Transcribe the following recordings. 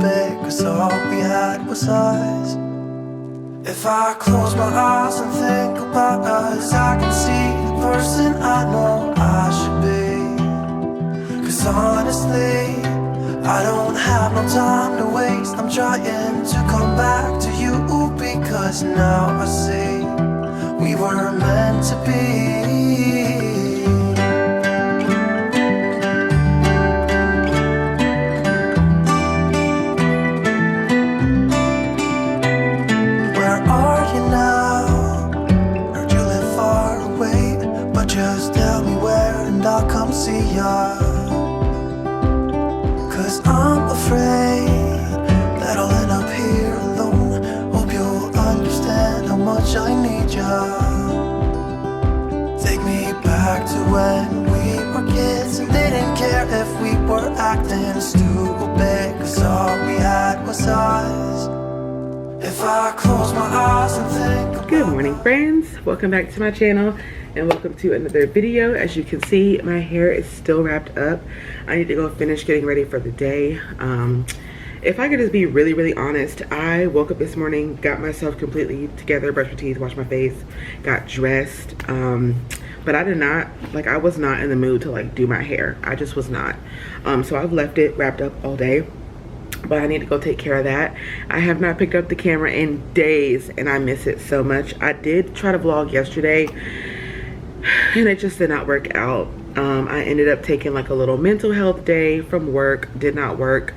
big, 'cause all we had was us. If I close my eyes and think about us, I can see the person I know I should be. 'Cause honestly, I don't have no time to waste. I'm trying to come back to you, because now I see we were meant to be. Just tell me where and I'll come see ya. 'Cause I'm afraid that I'll end up here alone. Hope you'll understand how much I need ya. Take me back to when we were kids and didn't care if we were acting stupid, 'cause all we had was us. If I close my eyes and think. Good morning, friends. Welcome back to my channel and welcome to another video. As you can see, my hair is still wrapped up. I need to go finish getting ready for the day. If I could just be really honest, I woke up this morning, got myself completely together, brushed my teeth, washed my face, got dressed, but I was not in the mood to do my hair. I just was not. So I've left it wrapped up all day, but I need to go take care of that. I have not picked up the camera in days and I miss it so much. I did try to vlog yesterday and it just did not work out. I ended up taking a little mental health day from work. Did not work.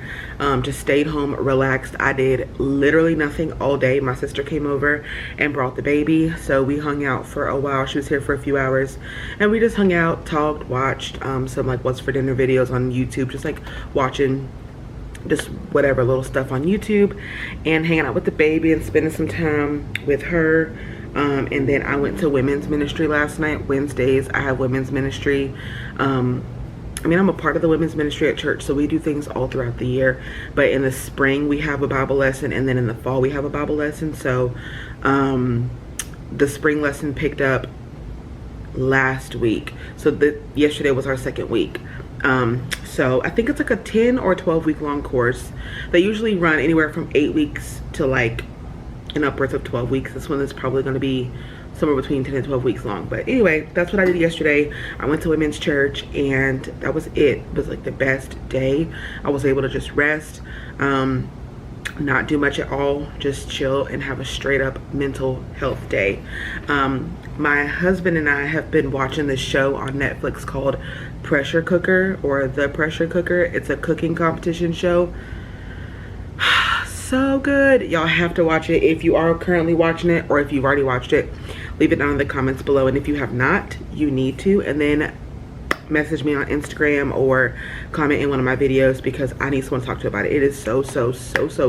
Just stayed home, relaxed. I did literally nothing all day. My sister came over and brought the baby, so we hung out for a while. She was here for a few hours and we just hung out, talked, watched some what's for dinner videos on YouTube, just watching just whatever little stuff on YouTube and hanging out with the baby and spending some time with her. And then I went to women's ministry last night. Wednesdays I have women's ministry. I'm a part of the women's ministry at church, so we do things all throughout the year, but in the spring we have a Bible lesson and then in the fall we have a Bible lesson. So the spring lesson picked up last week, so yesterday was our second week. So I think it's a 10 or 12 week long course. They usually run anywhere from 8 weeks to an upwards of 12 weeks. This one is probably going to be somewhere between 10 and 12 weeks long. But anyway, that's what I did yesterday. I went to women's church and that was it. It was the best day. I was able to just rest, not do much at all, just chill and have a straight up mental health day. My husband and I have been watching this show on Netflix called Pressure Cooker, or The Pressure Cooker. It's a cooking competition show. So good. Y'all have to watch it. If you are currently watching it or if you've already watched it, leave it down in the comments below. And if you have not, you need to. And then message me on Instagram or comment in one of my videos, because I need someone to talk to about it. It is so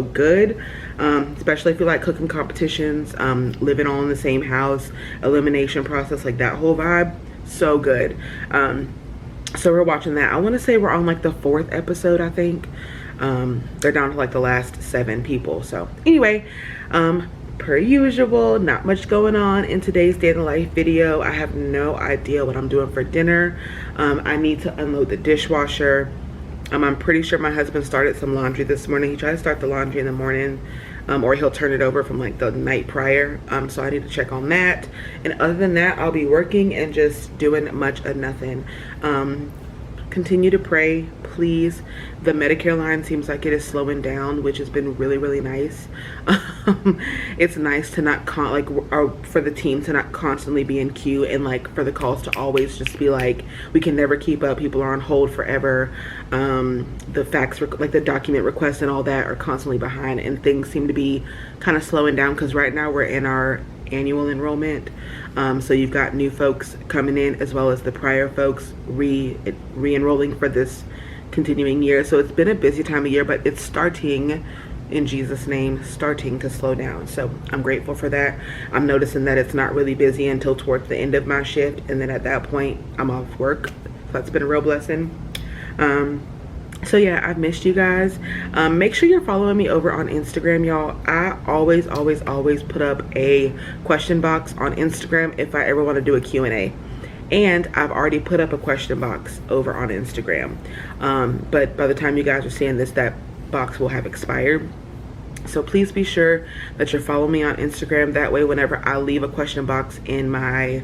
good. Especially if you like cooking competitions, living all in the same house, elimination process, that whole vibe. So good. So we're watching that. I want to say we're on the 4th episode, I think. They're down to the last 7 people. So anyway, per usual, not much going on in today's day in the life video. I have no idea what I'm doing for dinner. I need to unload the dishwasher. I'm pretty sure my husband started some laundry this morning. He tried to start the laundry in the morning, or he'll turn it over from the night prior. So I need to check on that. And other than that, I'll be working and just doing much of nothing. Continue to pray, please. The Medicare line seems like it is slowing down, which has been really nice. It's nice to not for the team to not constantly be in queue, and for the calls to always just be we can never keep up, people are on hold forever. The fax the document requests and all that are constantly behind, and things seem to be kind of slowing down, because right now we're in our annual enrollment. So you've got new folks coming in as well as the prior folks re-enrolling for this continuing year. So it's been a busy time of year, but it's starting, in Jesus' name, starting to slow down. So I'm grateful for that. I'm noticing that it's not really busy until towards the end of my shift, and then at that point I'm off work. So that's been a real blessing. So yeah, I've missed you guys. Make sure you're following me over on Instagram, y'all. I always put up a question box on Instagram if I ever want to do a Q&A. And I've already put up a question box over on Instagram. But by the time you guys are seeing this, that box will have expired. So please be sure that you're following me on Instagram. That way, whenever I leave a question box in my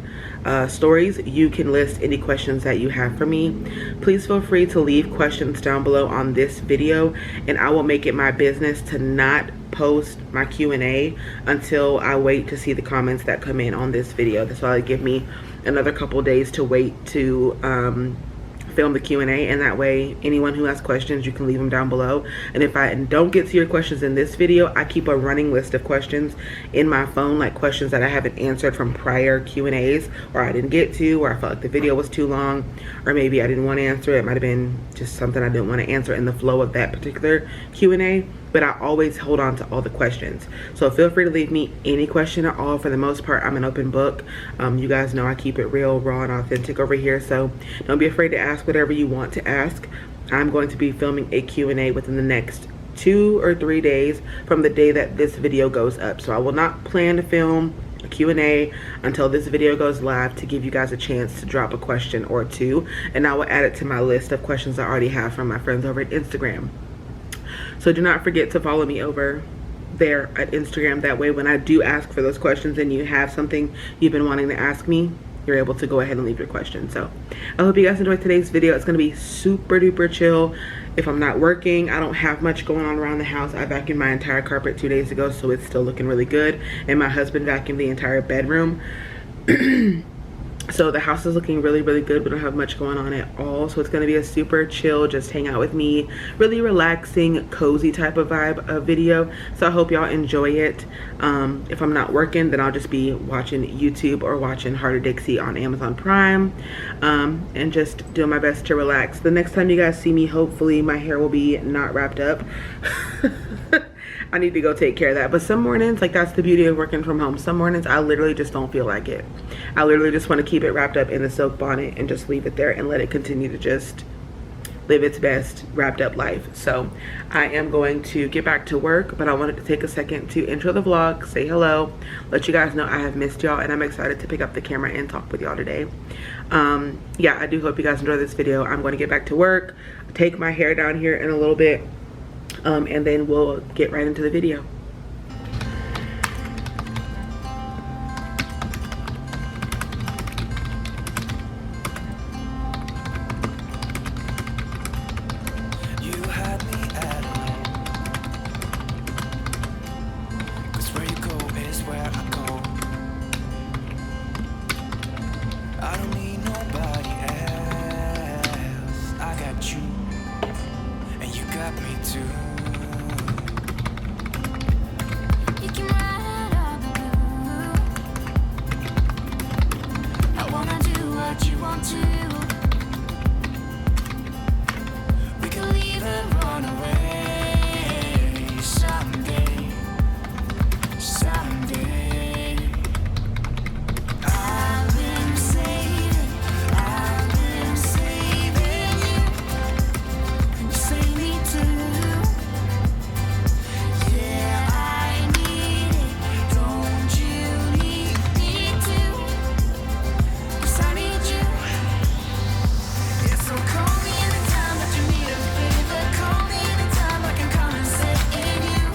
stories, you can list any questions that you have for me. Please feel free to leave questions down below on this video, and I will make it my business to not post my Q&A until I wait to see the comments that come in on this video. That's why it give me another couple days to wait to film the Q&A, and that way anyone who has questions, you can leave them down below. And if I don't get to your questions in this video, I keep a running list of questions in my phone, like questions that I haven't answered from prior Q&As, or I didn't get to, or I felt like the video was too long, or maybe I didn't want to answer it. It might have been just something I didn't want to answer in the flow of that particular Q&A, but I always hold on to all the questions. So feel free to leave me any question at all. For the most part, I'm an open book. You guys know I keep it real, raw, and authentic over here, so don't be afraid to ask whatever you want to ask. I'm going to be filming a Q&A within the next 2 or 3 days from the day that this video goes up. So I will not plan to film a Q&A until this video goes live, to give you guys a chance to drop a question or two, and I will add it to my list of questions I already have from my friends over at Instagram. So do not forget to follow me over there at Instagram. That way when I do ask for those questions and you have something you've been wanting to ask me, you're able to go ahead and leave your question. So I hope you guys enjoyed today's video. It's going to be super duper chill. If I'm not working, I don't have much going on around the house. I vacuumed my entire carpet 2 days ago, so it's still looking really good. And my husband vacuumed the entire bedroom. So the house is looking really, really good. We don't have much going on at all. So it's going to be a super chill, just hang out with me, really relaxing, cozy type of vibe of video. So I hope y'all enjoy it. If I'm not working, then I'll just be watching YouTube or watching Heart of Dixie on Amazon Prime, and just doing my best to relax. The next time you guys see me, hopefully my hair will be not wrapped up. I need to go take care of that. But some mornings, like, that's the beauty of working from home. Some mornings I literally just don't feel like it. I literally just want to keep it wrapped up in the silk bonnet and just leave it there and let it continue to just live its best wrapped up life. So I am going to get back to work, but I wanted to take a second to intro the vlog, say hello, let you guys know I have missed y'all, and I'm excited to pick up the camera and talk with y'all today. Yeah, I do hope you guys enjoy this video. I'm going to get back to work, take my hair down here in a little bit, and then we'll get right into the video. You had me at hello, 'cause where you go is where I go. I don't need nobody else. I got you, and you got me too. You can ride on the blue. I wanna do what you want to. We can leave and run away someday, someday. I've been saving you, and you save me too. Yeah, I need it, don't you need me too? 'Cause I need you. Yeah, so call me anytime that you need a favor. Call me anytime I can come and sit in you.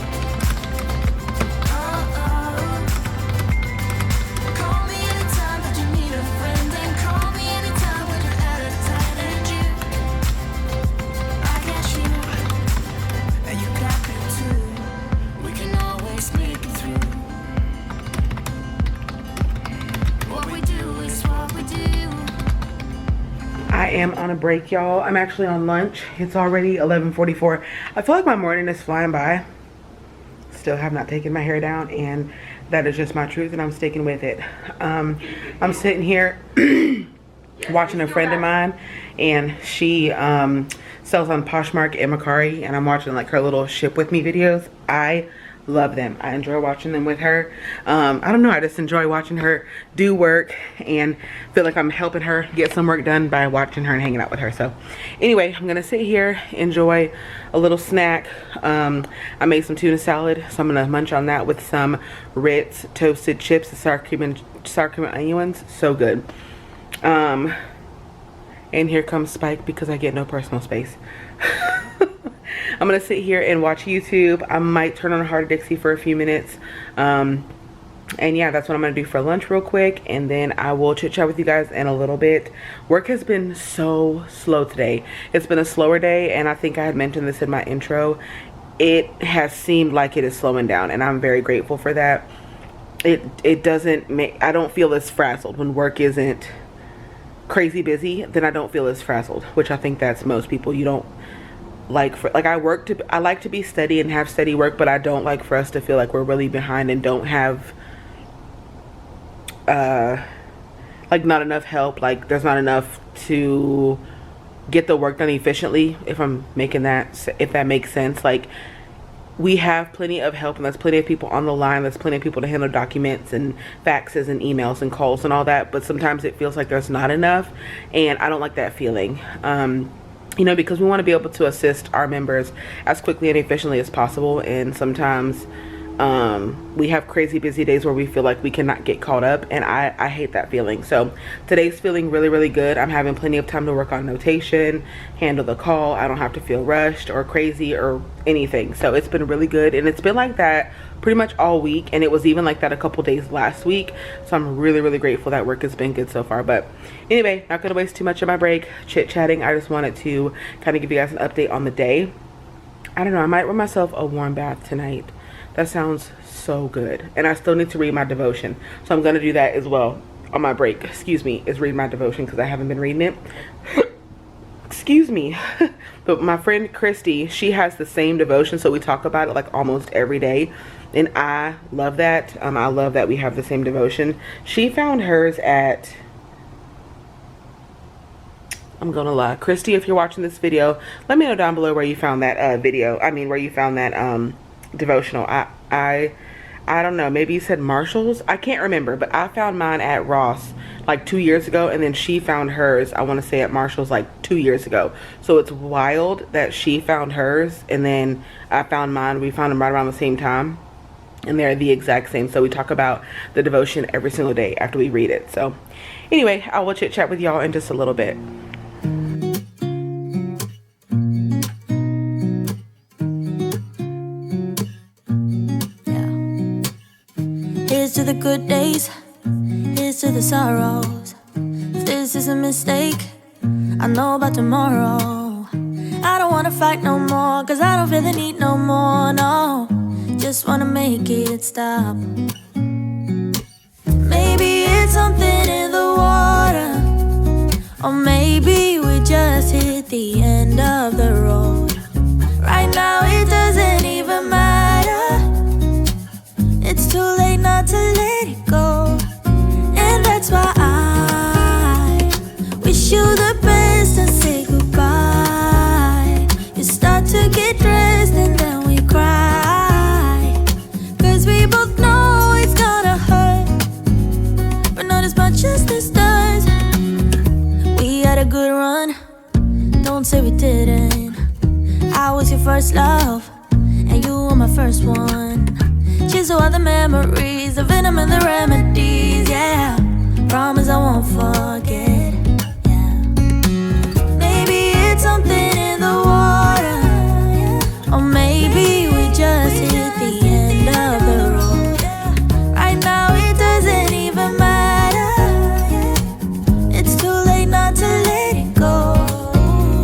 Oh, oh. Call me anytime that you need a friend, and call me anytime when you're out of time. And you, I got you, and you got me too. We can always make it through. What we do is what we do. I am on a break, y'all. I'm actually on lunch. It's already 11:44. I feel like my morning is flying by. Still have not taken my hair down, and that is just my truth, and I'm sticking with it. I'm sitting here watching a friend of mine, and she sells on Poshmark and Mercari, and I'm watching like her little ship with me videos. I love them. I enjoy watching them with her. I don't know, I just enjoy watching her do work and feel like I'm helping her get some work done by watching her and hanging out with her. So anyway, I'm gonna sit here, enjoy a little snack. I made some tuna salad, so I'm gonna munch on that with some Ritz toasted chips, the sour cream and onion ones. So good. And here comes Spike because I get no personal space. I'm gonna sit here and watch YouTube. I might turn on Heart of Dixie for a few minutes. And yeah, that's what I'm gonna do for lunch real quick, and then I will chit chat with you guys in a little bit. Work has been so slow today. It's been a slower day, and I think I had mentioned this in my intro. It has seemed like it is slowing down, and I'm very grateful for that. It doesn't make, I don't feel as frazzled when work isn't crazy busy. Then I don't feel as frazzled, which I think that's most people. You don't like, I like to be steady and have steady work, but I don't like for us to feel like we're really behind and don't have like not enough help, like there's not enough to get the work done efficiently, if that makes sense. Like, we have plenty of help, and there's plenty of people on the line, there's plenty of people to handle documents and faxes and emails and calls and all that, but sometimes it feels like there's not enough, and I don't like that feeling. You know, because we want to be able to assist our members as quickly and efficiently as possible, and sometimes we have crazy busy days where we feel like we cannot get caught up, and I hate that feeling. So today's feeling really, really good. I'm having plenty of time to work on notation, handle the call. I don't have to feel rushed or crazy or anything. So it's been really good, and it's been like that pretty much all week, and it was even like that a couple days last week. So I'm really, really grateful that work has been good so far. But anyway, not gonna waste too much of my break chit chatting. I just wanted to kind of give you guys an update on the day. I don't know, I might run myself a warm bath tonight. That sounds so good. And I still need to read my devotion, so I'm gonna do that as well on my break. Excuse me, is read my devotion, because I haven't been reading it. Excuse me. But my friend Christy, she has the same devotion, so we talk about it like almost every day, and I love that. I love that we have the same devotion. She found hers at, I'm gonna lie, Christy, if you're watching this video, let me know down below where you found that where you found that devotional. I don't know, maybe you said Marshall's, I can't remember, but I found mine at Ross like 2 years ago, and then she found hers, I want to say, at Marshall's like 2 years ago. So it's wild that she found hers and then I found mine. We found them right around the same time, and they're the exact same. So we talk about the devotion every single day after we read it. So anyway, I will chit chat with y'all in just a little bit. Here's to the good days, here's to the sorrows. If this is a mistake, I know about tomorrow. I don't wanna fight no more, cause I don't feel the need no more, no. Just wanna make it stop. Maybe it's something in the water, or maybe we just hit the end of the road. Right now it doesn't even matter. It's too late not to let it go. And that's why I wish you the best and say goodbye. You start to get dressed and then we cry, cause we both know it's gonna hurt, but not as much as this does. We had a good run, don't say we didn't. I was your first love, and you were my first one. Cheers to all the memories, the venom and the remedies, yeah. Promise I won't forget, yeah. Maybe it's something in the water, yeah. Or maybe we just hit the end of the road. Right now it doesn't even matter, yeah. It's too late not to let it go.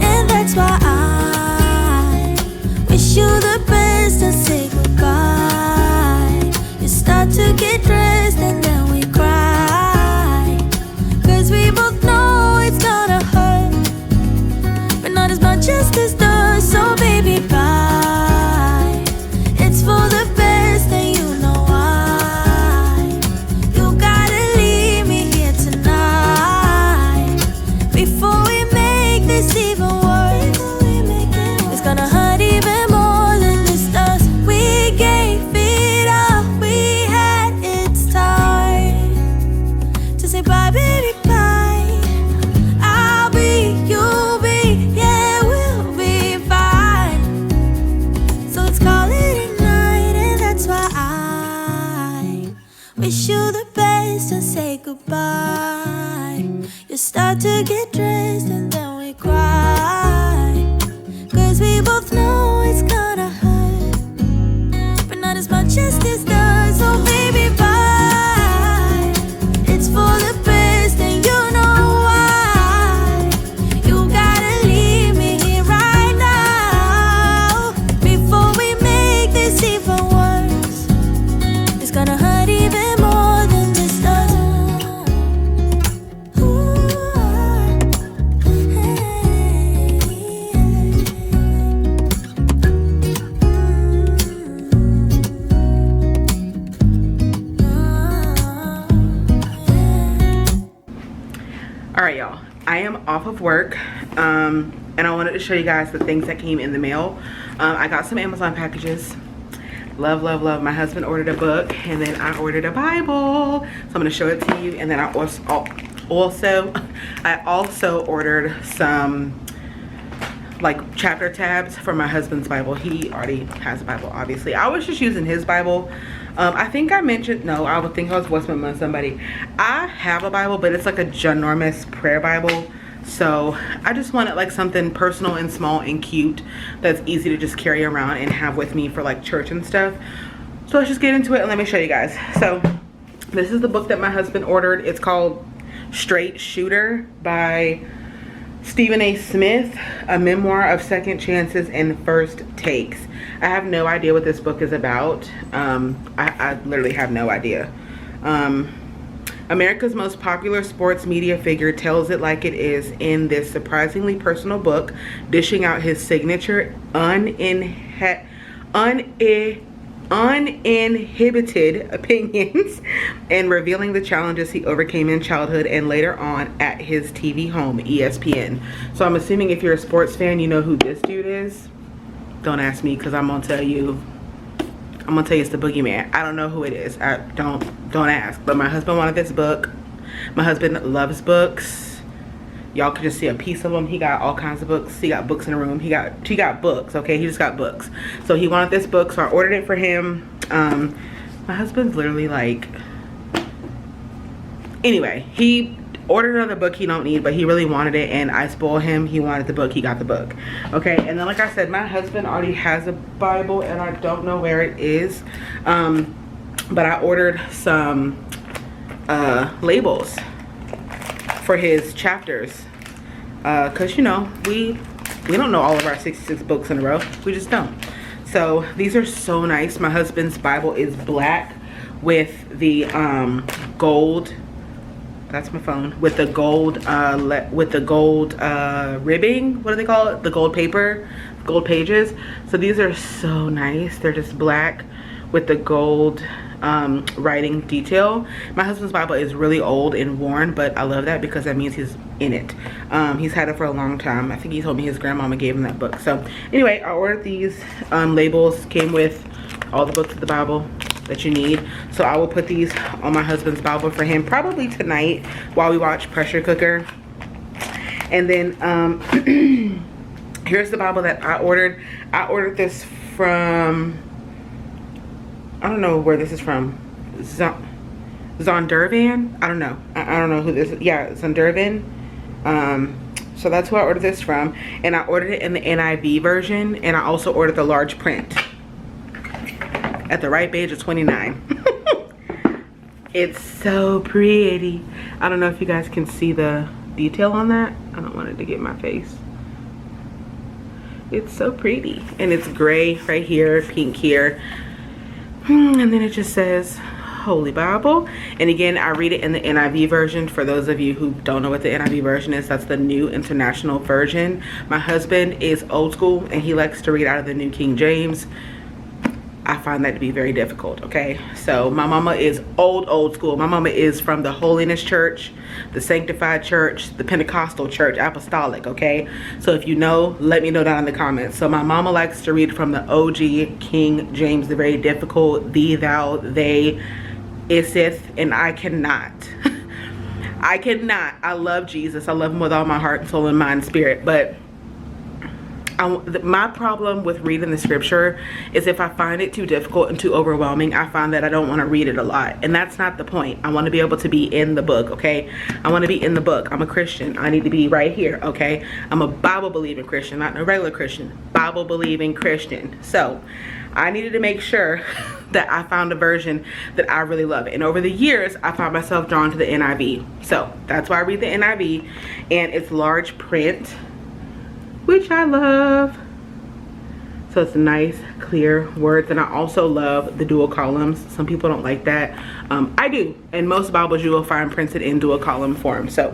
And that's why I wish you the best and say goodbye. Start to get dressed and then we cry, cause we both know it's gonna hurt, but not as much as this does. So baby, bye. It's for the best and you know why. You gotta leave me here tonight before we make this even worse. It's gonna hurt even more than just us. We gave it up. Say bye, baby, bye. I'll be, you'll be, yeah, we'll be fine. So let's call it a night, and that's why I wish you the best and say goodbye. You start to get dressed and then we cry, cause we both know it's justice does. So baby, bye. It's for the best, and you know why. You gotta leave me here right now before we make this even worse. It's gonna hurt even more than this does. All right, y'all, I am off of work, and I wanted to show you guys the things that came in the mail. I got some Amazon packages. Love, love, love. My husband ordered a book, and then I ordered a Bible, so I'm gonna show it to you. And then I also ordered some like chapter tabs for my husband's Bible. He already has a Bible, obviously. I was just using his Bible. I think I mentioned, no, I would think I was voicing with somebody. I have a Bible, but it's like a ginormous prayer Bible. So I just wanted like something personal and small and cute that's easy to just carry around and have with me for like church and stuff. So let's just get into it and let me show you guys. So this is the book that my husband ordered. It's called Straight Shooter by Stephen A. Smith, a memoir of second chances and first takes. I have no idea what this book is about. I literally have no idea. America's most popular sports media figure tells it like it is in this surprisingly personal book, dishing out his signature uninhibited opinions and revealing the challenges he overcame in childhood and later on at his TV home, ESPN. So I'm assuming if you're a sports fan, you know who this dude is. Don't ask me, because I'm gonna tell you it's the boogeyman. I don't know who it is. Don't ask. But my husband wanted this book. My husband loves books. Y'all can just see a piece of them. He got all kinds of books. He got books in the room. He got books, okay? He just got books. So he wanted this book, so I ordered it for him. My husband's literally like, anyway, he ordered another book he don't need, but he really wanted it, and I spoiled him. He wanted the book, he got the book. Okay, and then like I said, my husband already has a Bible, and I don't know where it is. But I ordered some labels for his chapters, because you know we don't know all of our 66 books in a row. We just don't. So these are so nice. My husband's Bible is black with the gold, that's my phone, with the gold ribbing, what do they call it, the gold paper, gold pages. So these are so nice. They're just black with the gold writing detail. My husband's Bible is really old and worn, but I love that because that means he's in it. He's had it for a long time. I think he told me his grandmama gave him that book. So anyway, I ordered these labels. Came with all the books of the Bible that you need. So I will put these on my husband's Bible for him probably tonight while we watch Pressure Cooker. And then here's the Bible that I ordered. I ordered this from, I don't know where this is from. Zondervan? I don't know. I don't know who this is. Yeah, Zondervan. So that's who I ordered this from. And I ordered it in the NIV version. And I also ordered the large print at the right page of 29. It's so pretty. I don't know if you guys can see the detail on that. I don't want it to get my face. It's so pretty. And it's gray right here, pink here. And then it just says Holy Bible. And again, I read it in the NIV version. For those of you who don't know what the NIV version is, that's the New International Version. My husband is old school and he likes to read out of the New King James. I find that to be very difficult, okay? So my mama is old school. My mama is from the Holiness Church, the Sanctified Church, the Pentecostal Church, Apostolic, okay? So if you know, let me know down in the comments. So my mama likes to read from the OG King James, the very difficult, thee, thou, they, iseth, and I cannot. I cannot. I love Jesus. I love him with all my heart, soul, and mind, spirit, but my problem with reading the scripture is if I find it too difficult and too overwhelming, I find that I don't want to read it a lot. And that's not the point. I want to be able to be in the book, okay? I want to be in the book. I'm a Christian. I need to be right here, okay? I'm a Bible-believing Christian, not a regular Christian. Bible-believing Christian. So I needed to make sure that I found a version that I really love. And over the years, I found myself drawn to the NIV. So that's why I read the NIV, and it's large print, which I love. So it's nice, clear words. And I also love the dual columns. Some people don't like that. I do. In most Bibles, you will find printed in dual column form. So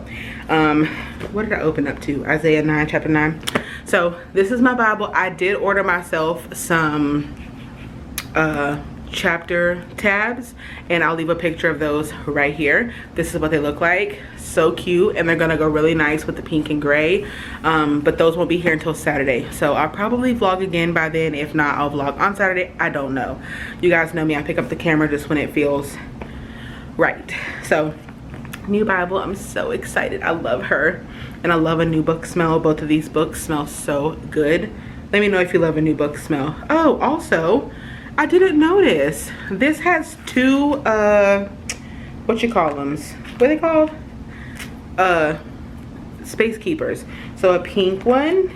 what did I open up to? Isaiah 9, chapter 9. So this is my Bible. I did order myself some chapter tabs, and I'll leave a picture of those right here. This is what they look like. So cute, and they're gonna go really nice with the pink and gray, but those won't be here until Saturday, so I'll probably vlog again by then. If not, I'll vlog on Saturday. I don't know. You guys know me, I pick up the camera just when it feels right. So new Bible, I'm so excited. I love her, and I love a new book smell. Both of these books smell so good. Let me know if you love a new book smell. Oh, also, I didn't notice this has two what you call them, what are they called, space keepers. So a pink one,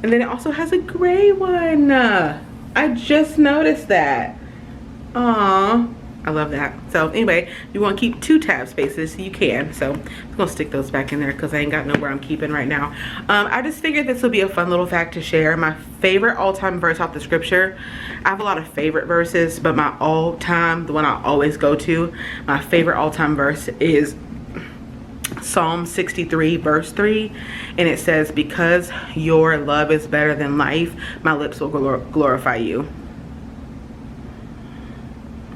and then it also has a gray one. I just noticed that. Aww, I love that. So anyway, you want to keep 2 tab spaces, you can. So I'm gonna stick those back in there because I ain't got nowhere I'm keeping right now. I just figured this would be a fun little fact to share. My favorite all-time verse off the scripture. I have a lot of favorite verses, but my all-time, the one I always go to, my favorite all-time verse is Psalm 63 verse 3, and it says, because your love is better than life, my lips will glorify you.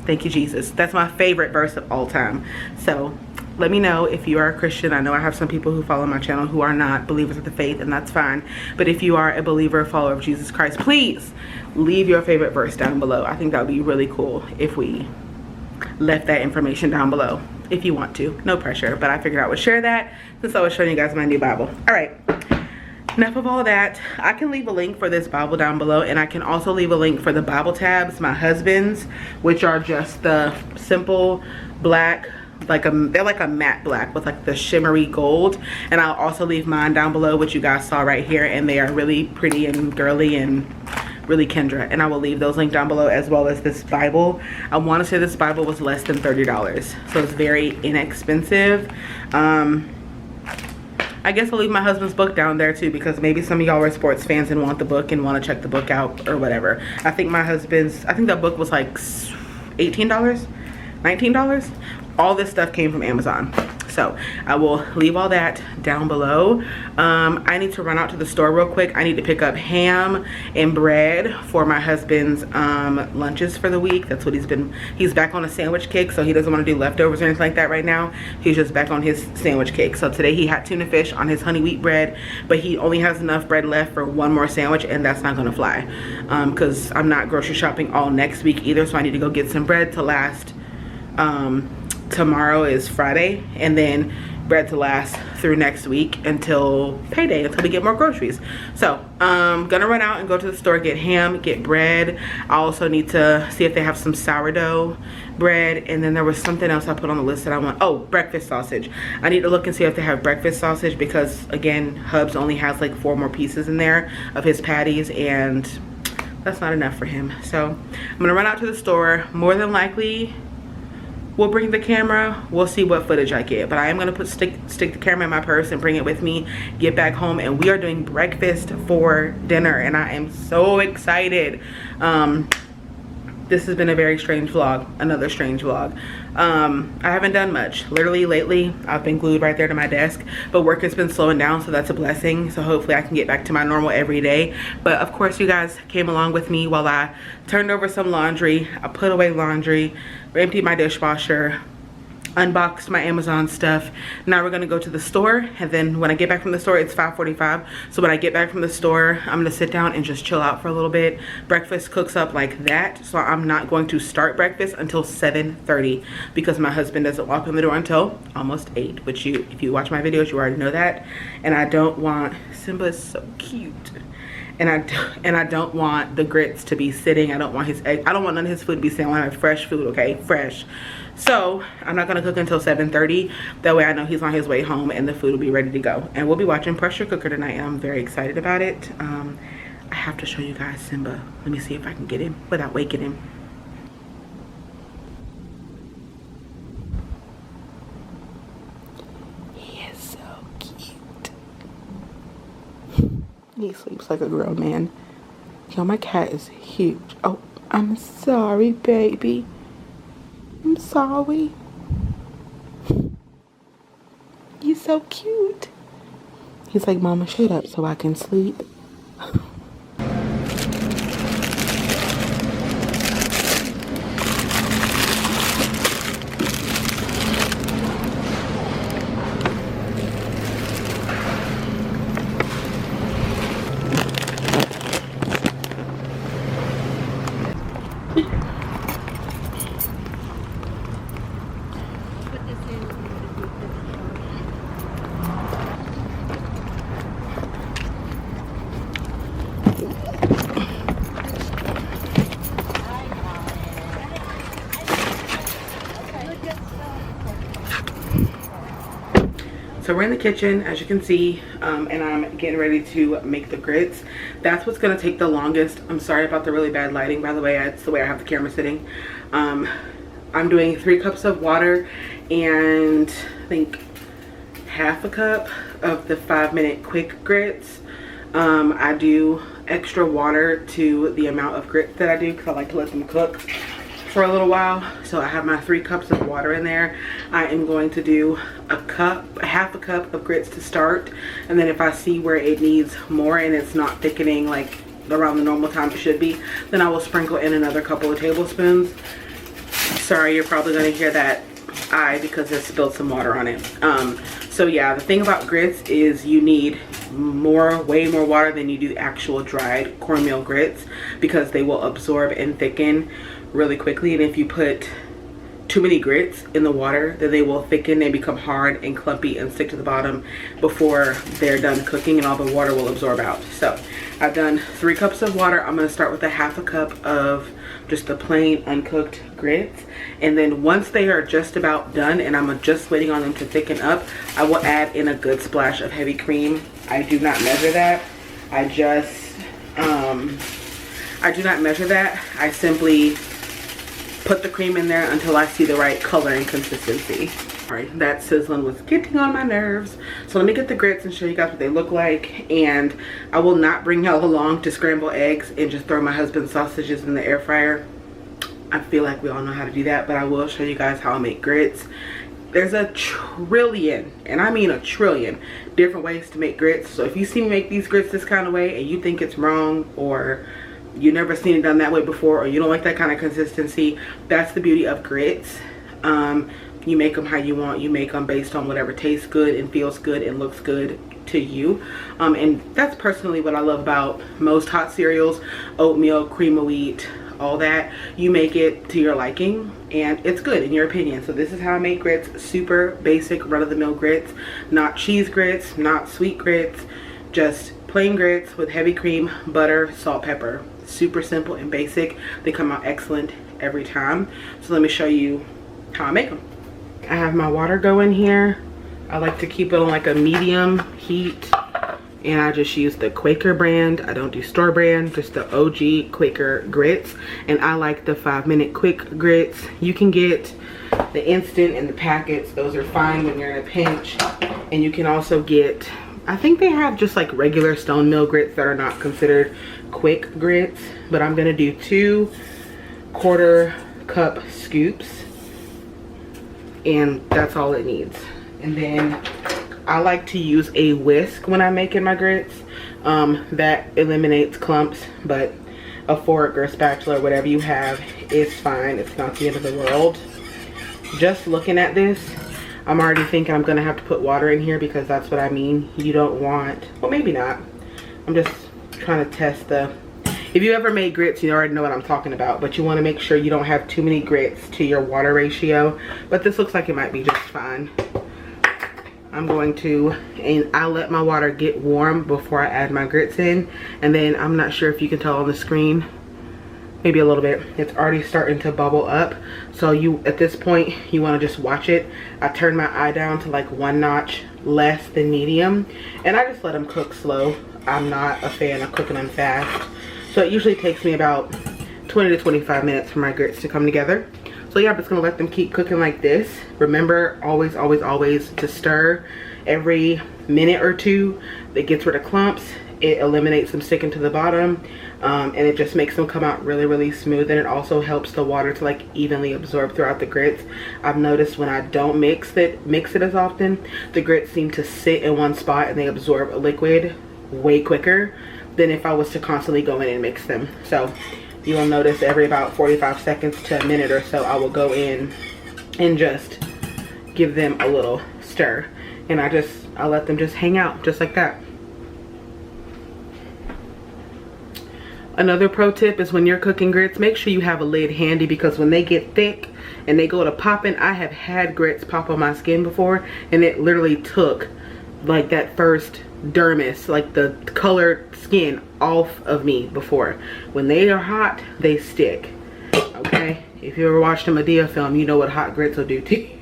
Thank you, Jesus. That's my favorite verse of all time. So let me know if you are a Christian. I know I have some people who follow my channel who are not believers of the faith, and that's fine. But if you are a believer, follower of Jesus Christ, please leave your favorite verse down below. I think that would be really cool if we left that information down below. If you want to, no pressure, but I figured I would share that since I was showing you guys my new Bible. All right, enough of all that. I can leave a link for this Bible down below, and I can also leave a link for the Bible tabs, my husband's, which are just the simple black, they're like a matte black with like the shimmery gold. And I'll also leave mine down below, which you guys saw right here, and they are really pretty and girly and really Kendra, and I will leave those linked down below, as well as this Bible. I want to say this Bible was less than $30, so it's very inexpensive. I guess I'll leave my husband's book down there too, because maybe some of y'all are sports fans and want the book and want to check the book out or whatever. I think my husband's, I think that book was like $18, $19. All this stuff came from Amazon. So I will leave all that down below. I need to run out to the store real quick. I need to pick up ham and bread for my husband's lunches for the week. That's what he's back on a sandwich kick, so he doesn't want to do leftovers or anything like that right now. He's just back on his sandwich kick. So today he had tuna fish on his honey wheat bread, but he only has enough bread left for one more sandwich, and that's not gonna fly because I'm not grocery shopping all next week either, so I need to go get some bread to last. Tomorrow is Friday, and then bread to last through next week until payday, until we get more groceries. So I'm gonna run out and go to the store, get ham, get bread. I also need to see if they have some sourdough bread, and then there was something else I put on the list that I want. Oh, breakfast sausage. I need to look and see if they have breakfast sausage, because again, Hubs only has like 4 more pieces in there of his patties, and that's not enough for him. So I'm gonna run out to the store. More than likely we'll bring the camera. We'll see what footage I get, but I am gonna stick the camera in my purse and bring it with me, get back home, and we are doing breakfast for dinner, and I am so excited. This has been a very strange vlog, another strange vlog. I haven't done much. Literally lately, I've been glued right there to my desk, but work has been slowing down, so that's a blessing. So hopefully I can get back to my normal everyday. But of course, you guys came along with me while I turned over some laundry. I put away laundry, emptied my dishwasher, unboxed my Amazon stuff. Now we're gonna go to the store, and then when I get back from the store, it's 5:45. So when I get back from the store, I'm gonna sit down and just chill out for a little bit. Breakfast cooks up like that, so I'm not going to start breakfast until 7:30 because my husband doesn't walk in the door until almost 8, which if you watch my videos, you already know that. And I don't want, Simba is so cute. And I don't want the grits to be sitting. I don't want his egg. I don't want none of his food to be sitting. I want to have fresh food, okay? Fresh. So I'm not gonna cook until 7:30. That way I know he's on his way home and the food will be ready to go. And we'll be watching Pressure Cooker tonight, and I'm very excited about it. I have to show you guys Simba. Let me see if I can get him without waking him. He is so cute. He sleeps like a grown man. Yo, my cat is huge. Oh, I'm sorry, baby. I'm sorry. You're so cute. He's like, Mama, shut up so I can sleep. So we're in the kitchen, as you can see, and I'm getting ready to make the grits. That's what's gonna take the longest. I'm sorry about the really bad lighting, by the way. It's the way I have the camera sitting. I'm doing 3 cups of water and I think half a cup of the 5-minute quick grits. I do extra water to the amount of grits that I do because I like to let them cook for a little while. So I have my 3 cups of water in there. I am going to do half a cup of grits to start, and then if I see where it needs more and it's not thickening like around the normal time it should be, then I will sprinkle in another couple of tablespoons. Sorry, you're probably going to hear that because I spilled some water on it. So yeah, the thing about grits is you need way more water than you do actual dried cornmeal grits, because they will absorb and thicken really quickly, and if you put too many grits in the water, then they will thicken and become hard and clumpy and stick to the bottom before they're done cooking, and all the water will absorb out. So I've done 3 cups of water. I'm going to start with a half a cup of just the plain uncooked grits, and then once they are just about done and I'm just waiting on them to thicken up, I will add in a good splash of heavy cream. I do not measure that. I do not measure that. I simply put the cream in there until I see the right color and consistency. All right, that sizzling was getting on my nerves. So let me get the grits and show you guys what they look like. And I will not bring y'all along to scramble eggs and just throw my husband's sausages in the air fryer. I feel like we all know how to do that, but I will show you guys how I make grits. There's a trillion, and I mean a trillion, different ways to make grits. So if you see me make these grits this kind of way and you think it's wrong, or you never seen it done that way before, or you don't like that kind of consistency, that's the beauty of grits. You make them how you want. You make them based on whatever tastes good and feels good and looks good to you. And that's personally what I love about most hot cereals, oatmeal, cream of wheat, all that. You make it to your liking and it's good in your opinion. So this is how I make grits. Super basic, run-of-the-mill grits. Not cheese grits, not sweet grits, just plain grits with heavy cream, butter, salt, pepper. Super simple and basic. They come out excellent every time. So let me show you how I make them. I have my water going here. I like to keep it on like a medium heat, and I just use the Quaker brand. I don't do store brand, just the OG Quaker grits. And I like the 5-minute quick grits. You can get the instant and the packets. Those are fine when you're in a pinch. And you can also get, I think they have just like regular stone mill grits that are not considered quick grits, but I'm gonna do 2 1/4 cup scoops, and that's all it needs. And then I like to use a whisk when I'm making my grits. That eliminates clumps, but a fork or a spatula or whatever you have is fine. It's not the end of the world. Just looking at this, I'm already thinking I'm gonna have to put water in here, because that's what I mean. You don't want, well, maybe not. I'm just trying to test the, if you ever made grits, you already know what I'm talking about, but you want to make sure you don't have too many grits to your water ratio. But this looks like it might be just fine. I'm going to, and I let my water get warm before I add my grits in. And then I'm not sure if you can tell on the screen, maybe a little bit, it's already starting to bubble up. So you, at this point, you want to just watch it. I turn my eye down to like 1 notch less than medium, and I just let them cook slow. I'm not a fan of cooking them fast. So it usually takes me about 20 to 25 minutes for my grits to come together. So yeah, I'm just gonna let them keep cooking like this. Remember, always, always, always to stir every minute or two. That gets rid of clumps. It eliminates them sticking to the bottom, and it just makes them come out really, really smooth. And it also helps the water to like evenly absorb throughout the grits. I've noticed when I don't mix it as often, the grits seem to sit in one spot and they absorb a liquid way quicker than if I was to constantly go in and mix them. So you will notice every about 45 seconds to a minute or so, I will go in and just give them a little stir. And I'll let them just hang out just like that. Another pro tip is when you're cooking grits, make sure you have a lid handy, because when they get thick and they go to popping, I have had grits pop on my skin before, and it literally took like that first dermis, like the colored skin, off of me before. When they are hot, they stick. Okay, if you ever watched a Medea film, you know what hot grits will do to you.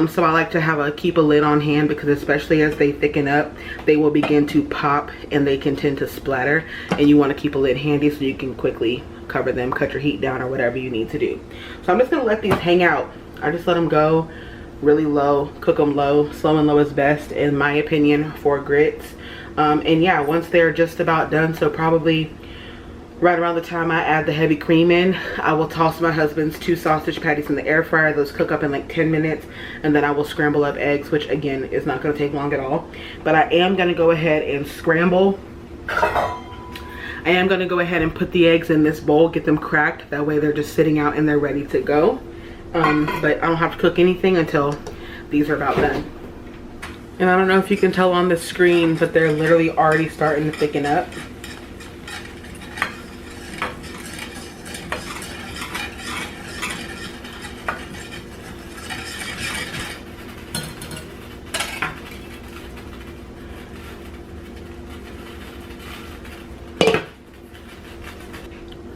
So I like to keep a lid on hand, because especially as they thicken up, they will begin to pop and they can tend to splatter, and you want to keep a lid handy so you can quickly cover them, cut your heat down, or whatever you need to do. So I'm just gonna let these hang out. I just let them go really low, cook them low. Slow and low is best in my opinion for grits. And yeah, once they're just about done, so probably right around the time I add the heavy cream in, I will toss my husband's 2 sausage patties in the air fryer. Those cook up in like 10 minutes, and then I will scramble up eggs, which again is not going to take long at all. But I am going to go ahead and scramble. I am going to go ahead and put the eggs in this bowl, get them cracked. That way they're just sitting out and they're ready to go. But I don't have to cook anything until these are about done. And I don't know if you can tell on the screen, but they're literally already starting to thicken up.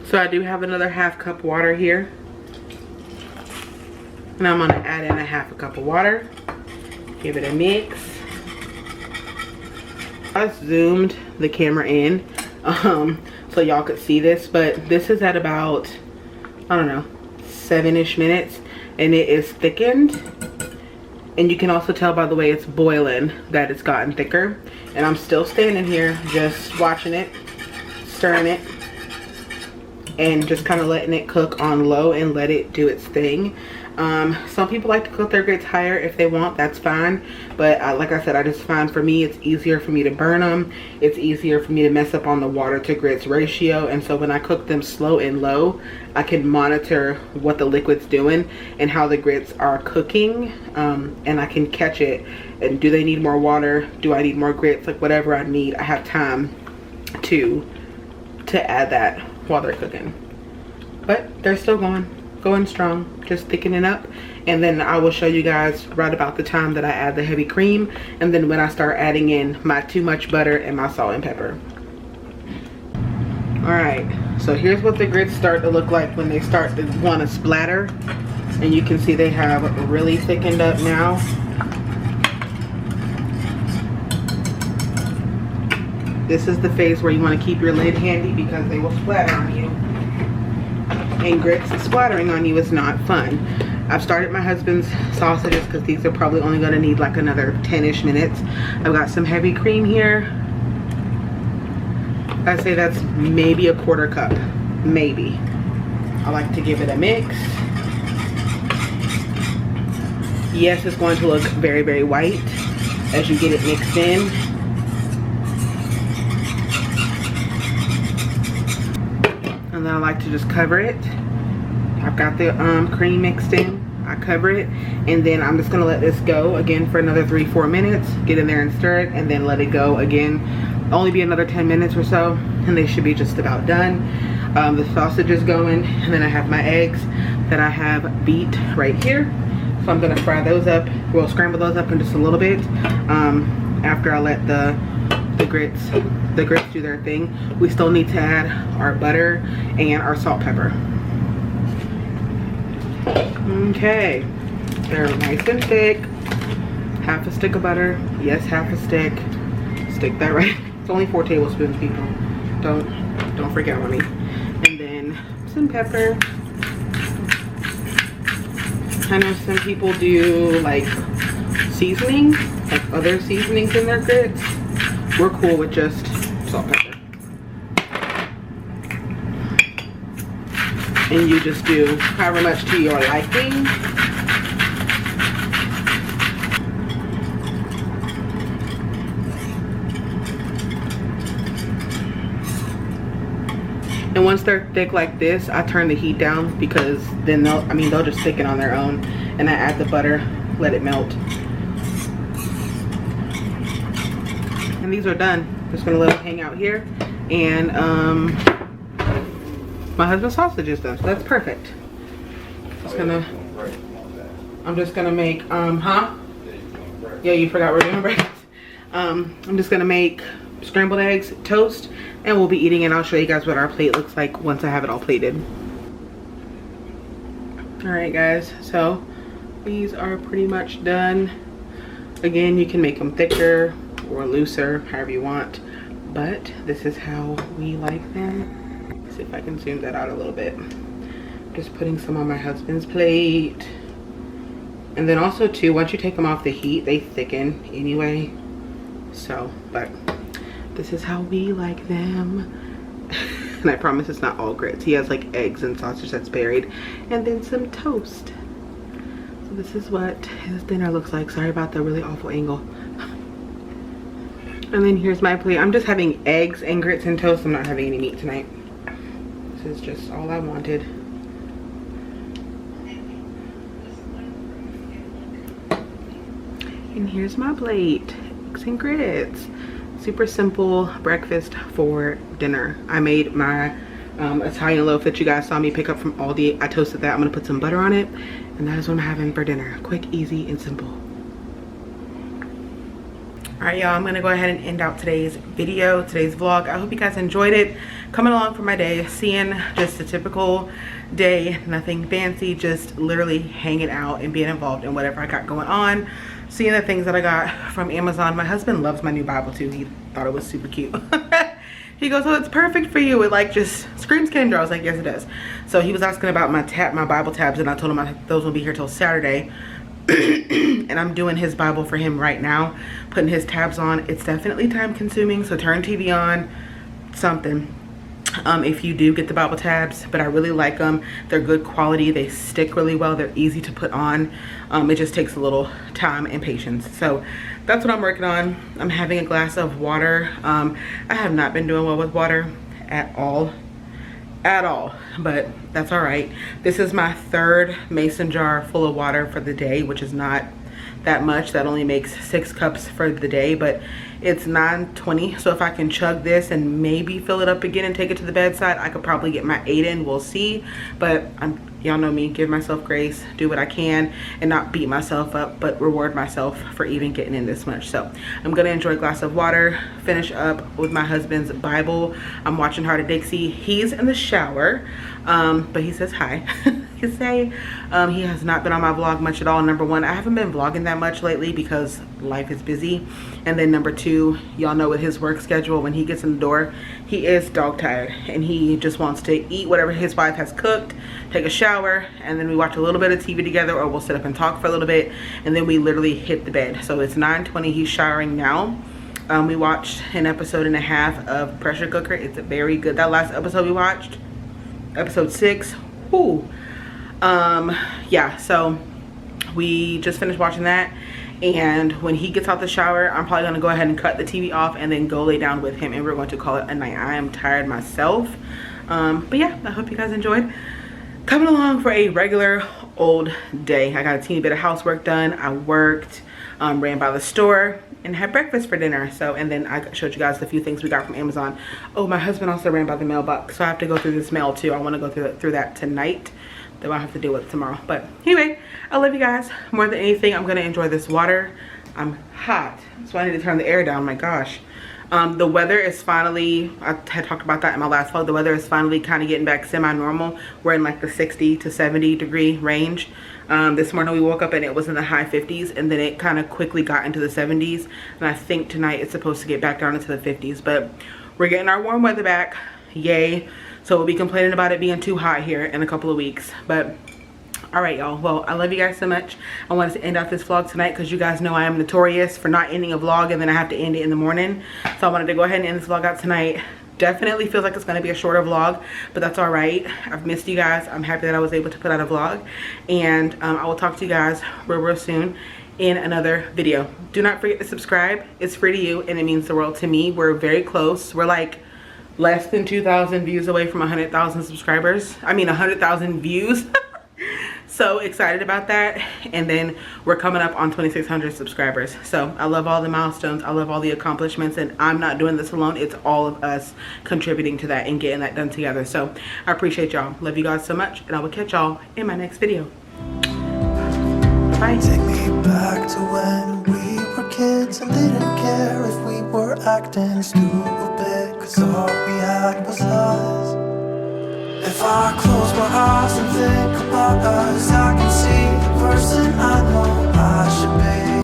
So I do have another 1/2 cup water here. And I'm gonna add in a 1/2 cup of water. Give it a mix. I zoomed the camera in so y'all could see this, but this is at about, I don't know, 7-ish minutes, and it is thickened. And you can also tell by the way it's boiling that it's gotten thicker. And I'm still standing here just watching it, stirring it, and just kind of letting it cook on low and let it do its thing. Some people like to cook their grits higher if they want, that's fine. But like I said, I just find for me it's easier for me to burn them. It's easier for me to mess up on the water to grits ratio. And so when I cook them slow and low, I can monitor what the liquid's doing and how the grits are cooking. And I can catch it. And do they need more water? Do I need more grits? Like whatever I need, I have time to add that while they're cooking. But they're still going strong, just thickening up. And then I will show you guys right about the time that I add the heavy cream, and then when I start adding in my too much butter and my salt and pepper. All right, so here's what the grits start to look like when they start to want to splatter. And you can see they have really thickened up now. This is the phase where you want to keep your lid handy, because they will splatter on you. And grits splattering on you is not fun. I've started my husband's sausages because these are probably only going to need like another 10-ish minutes. I've got some heavy cream here. I'd say that's maybe a 1/4 cup, maybe. I like to give it a mix. Yes, it's going to look very, very white as you get it mixed in. And then I like to just cover it. I've got the cream mixed in. I cover it, and then I'm just gonna let this go again for another 3-4 minutes. Get in there and stir it, and then let it go again. Only be another 10 minutes or so, and they should be just about done. The sausage is going, and then I have my eggs that I have beat right here. So I'm gonna fry those up. We'll scramble those up in just a little bit after I let the grits do their thing. We still need to add our butter and our salt, pepper. Okay, they're nice and thick. 1/2 stick of butter, yes, 1/2 stick. Just stick that right. It's only 4 tablespoons, people. Don't freak out on me. And then some pepper. I know some people do like seasoning, like other seasonings in their grits. We're cool with just salt, pepper. And you just do however much to your liking. And once they're thick like this, I turn the heat down because then they'll just thicken on their own. And I add the butter, let it melt. And these are done. Just gonna let them hang out here. And my husband's sausage is done, so that's perfect. I'm just gonna make, huh? Yeah, you forgot we're doing breakfast. I'm just gonna make scrambled eggs, toast, and we'll be eating, and I'll show you guys what our plate looks like once I have it all plated. All right, guys, so these are pretty much done. Again, you can make them thicker or looser, however you want, but this is how we like them. Let's see if I can zoom that out a little bit. Just putting some on my husband's plate. And then also too, once you take them off the heat, they thicken anyway. So, but this is how we like them. And I promise it's not all grits. He has like eggs and sausage that's buried, and then some toast. So this is what his dinner looks like. Sorry about the really awful angle. And then here's my plate. I'm just having eggs and grits and toast. I'm not having any meat tonight. This is just all I wanted. And here's my plate. Eggs and grits. Super simple breakfast for dinner. I made my Italian loaf that you guys saw me pick up from Aldi. I toasted that. I'm gonna put some butter on it, and that is what I'm having for dinner. Quick, easy, and simple. All right, y'all, I'm gonna go ahead and end out today's video, today's vlog. I hope you guys enjoyed it. Coming along for my day, seeing just a typical day, nothing fancy, just literally hanging out and being involved in whatever I got going on. Seeing the things that I got from Amazon. My husband loves my new Bible too. He thought it was super cute. He goes, oh, it's perfect for you. It like just screams Kendra. I was like, yes, it does. So he was asking about my Bible tabs, and I told him those will be here till Saturday. And I'm doing his Bible for him right now, putting his tabs on. It's definitely time consuming, so turn TV on, something. If you do get the Bible tabs, but I really like them. They're good quality. They stick really well. They're easy to put on. It just takes a little time and patience. So that's what I'm working on. I'm having a glass of water. I have not been doing well with water at all, but that's all right. This is my 3rd mason jar full of water for the day, which is not that much. That only makes 6 cups for the day, but it's 9:20, so if I can chug this and maybe fill it up again and take it to the bedside, I could probably get my 8 in. We'll see. But y'all know me, give myself grace, do what I can, and not beat myself up, but reward myself for even getting in this much. So I'm gonna enjoy a glass of water, finish up with my husband's Bible. I'm watching Heart of Dixie. He's in the shower, but he says hi. He has not been on my vlog much at all. Number 1, I haven't been vlogging that much lately because life is busy. And then number 2, y'all know with his work schedule, when he gets in the door, he is dog tired and he just wants to eat whatever his wife has cooked, take a shower, and then we watch a little bit of TV together, or we'll sit up and talk for a little bit, and then we literally hit the bed. So it's 9:20, he's showering now. We watched an episode and a half of Pressure Cooker. It's very good. That last episode we watched, episode 6, whoo. Yeah, so we just finished watching that, and when he gets out the shower, I'm probably gonna go ahead and cut the TV off and then go lay down with him, and we're going to call it a night. I am tired myself, but yeah, I hope you guys enjoyed coming along for a regular old day. I got a teeny bit of housework done. I worked, ran by the store, and had breakfast for dinner. So, and then I showed you guys the few things we got from Amazon. Oh, my husband also ran by the mailbox, so I have to go through this mail too. I want to go through that tonight. That I'll have to deal with tomorrow. But anyway, I love you guys. More than anything, I'm gonna enjoy this water. I'm hot, so I need to turn the air down. My gosh. The weather is finally, I had talked about that in my last vlog, the weather is finally kind of getting back semi-normal. We're in like the 60 to 70 degree range. This morning we woke up and it was in the high 50s, and then it kind of quickly got into the 70s, and I think tonight it's supposed to get back down into the 50s. But we're getting our warm weather back, yay. So we'll be complaining about it being too hot here in a couple of weeks. But all right, y'all, well, I love you guys so much. I wanted to end off this vlog tonight because you guys know I am notorious for not ending a vlog and then I have to end it in the morning. So I wanted to go ahead and end this vlog out tonight. Definitely feels like it's going to be a shorter vlog, but that's all right. I've missed you guys. I'm happy that I was able to put out a vlog, and I will talk to you guys real soon in another video. Do not forget to subscribe. It's free to you and it means the world to me. We're very close. We're like less than 2,000 views away from 100,000 subscribers. I mean 100,000 views. So excited about that. And then we're coming up on 2,600 subscribers. So I love all the milestones. I love all the accomplishments, and I'm not doing this alone. It's all of us contributing to that and getting that done together. So I appreciate y'all. Love you guys so much, and I will catch y'all in my next video. Bye. Take me back to when we were kids and didn't care if we were acting stupid, 'cause all we had was us. If I close my eyes and think about us, I can see the person I know I should be.